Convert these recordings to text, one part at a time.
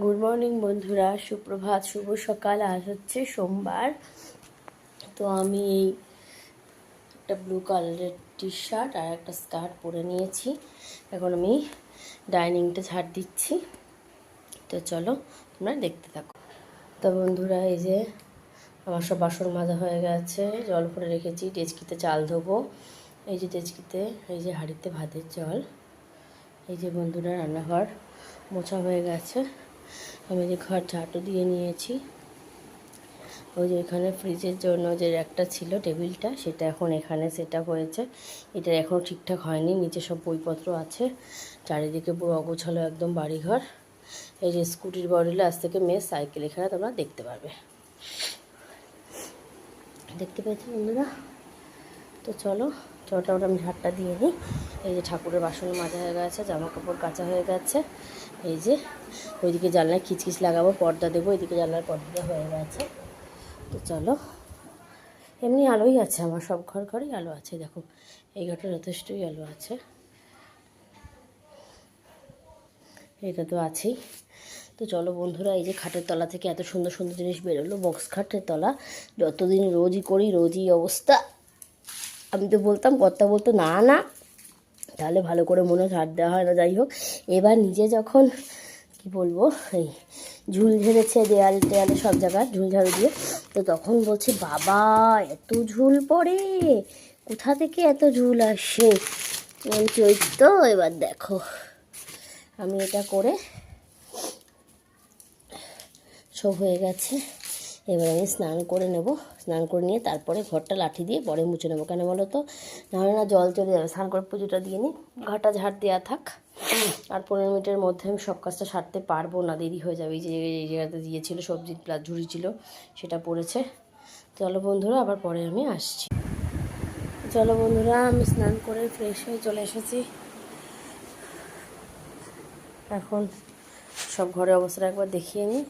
Good morning বন্ধুরা, সুপ্রভাত, শুভ সকাল। আজ হচ্ছে সোমবার। তো আমি এই একটা ব্লু কালারের টি শার্ট আর একটা স্কার্ট পরে নিয়েছি। এখন আমি ডাইনিংটা ঝাড় দিচ্ছি। তো চলো তোমরা দেখতে থাকো। তো বন্ধুরা, এই যে আমার সব বাসন মাজা হয়ে গেছে, জল ভরে রেখেছি। ডেচকিতে চাল ধোবো। এই যে ডেচকিতে, এই যে হাঁড়িতে ভাতের জল। এই যে বন্ধুরা, রান্নাঘর মোছা হয়ে গেছে। আমি যে ঘর ঝাঁটু দিয়ে নিয়েছি। ওই যে এখানে ফ্রিজের জন্য যে র্যাকটা ছিল, টেবিলটা, সেটা এখন এখানে সেট আপ হয়েছে। এটা এখনও ঠিকঠাক হয়নি। নিচে সব বইপত্র আছে, চারিদিকে পুরো অগোছালো একদম বাড়িঘর। এই যে স্কুটির বডিলে আজ থেকে মেয়ে সাইকেল, এখানে তোমরা দেখতে পারবে। দেখতে পেয়েছি বন্ধুরা? তো চলো চটাটা আমি ঝাড়টা দিয়ে নিই। এই যে ঠাকুরের বাসন মাজা হয়ে গেছে, জামা কাপড় কাচা হয়ে গেছে। এই যে ওইদিকে জানলায় খিচখিচ লাগাবো, পর্দা দেবো। এদিকে জানলার পর্দাটা হয়ে গেছে। তো চলো, এমনি আলোই আছে, আমার সব ঘরেই আলো আছে। দেখো এই ঘরটা যথেষ্টই আলো আছে, এটা তো আছেই। তো চলো বন্ধুরা, এই যে খাটের তলা থেকে এত সুন্দর সুন্দর জিনিস বেরোলো। বক্স খাটের তলা যতদিন রোজই করি, রোজই অবস্থা। আমি তো বলতাম, কর্তা বলতো না না, তাহলে ভালো করে মনে ঝাড় দেওয়া হয় না। যাই হোক, এবার নিজে যখন কি বলবো, এই ঝুল ঝেড়েছে দেয়ালে সব জায়গায় ঝুল ঝাড়ু দিয়ে, তো তখন বলছে বাবা এত ঝুল পড়ে, কোথা থেকে এত ঝুল আসে। বলছি ওই তো, এবার দেখো আমি এটা করে সব হয়ে গেছে। এবার আমি স্নান করে নেব। স্নান করে নিয়ে তারপরে ঘরটা লাঠি দিয়ে পরে মুছে নেবো। কেন বলো তো, নাহলে না জল চলে যাবে। স্নান করে পুজোটা দিয়ে নিই, ঘরটা ঝাড় দেওয়া থাক। আর 15 মিনিটের মধ্যে আমি সব কাজটা সারতে পারবো না, দেরি হয়ে যাবে। এই জায়গাতে দিয়েছিল সবজি প্লাস ঝুড়ি ছিল, সেটা পড়েছে। চলো বন্ধুরা, আবার পরে আমি আসছি। চলো বন্ধুরা, আমি স্নান করে ফ্রেশ হয়ে চলে এসেছি। এখন সব ঘরের অবস্থাটা একবার দেখিয়ে নিই।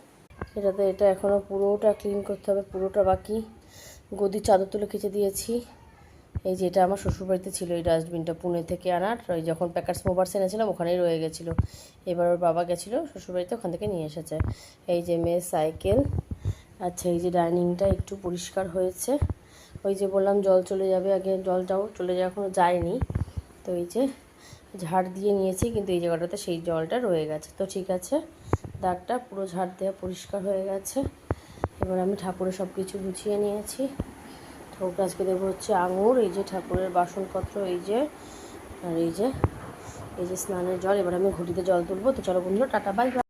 এটা এখনও পুরোটা ক্লিন করতে হবে, পুরোটা বাকি। গদির চাদর তুলে কেচে দিয়েছি। এই যে এটা আমার শ্বশুরবাড়িতে ছিল, এই ডাস্টবিনটা পুনে থেকে আনার। ওই যখন প্যাকার্স মোবার্স এনেছিলাম ওখানেই রয়ে গেছিলো। এবার ওর বাবা গেছিলো শ্বশুরবাড়িতে, ওখান থেকে নিয়ে এসেছে। এই যে মেয়ের সাইকেল। আচ্ছা, এই যে ডাইনিংটা একটু পরিষ্কার হয়েছে। ওই যে বললাম জল চলে যাবে, আগে জলটাও চলে যায়, এখনও যায়নি। তো এই যে ঝাড় দিয়ে নিয়েছি, কিন্তু এই জায়গাটাতে সেই জলটা রয়ে গেছে। তো ঠিক আছে, দাগটা পুরো ঝাড় দেওয়া পরিষ্কার হয়ে গেছে। এবার আমি ঠাকুরের সব কিছু গুছিয়ে নিয়েছি। ঠাকুরকে আজকে দেবো হচ্ছে আঙুর। এই যে ঠাকুরের বাসনপত্র, এই যে, আর এই যে স্নানের জল। এবার আমি ঘটিতে জল তুলবো। তো চলো বন্ধুরা, টাটা, বাই বাই।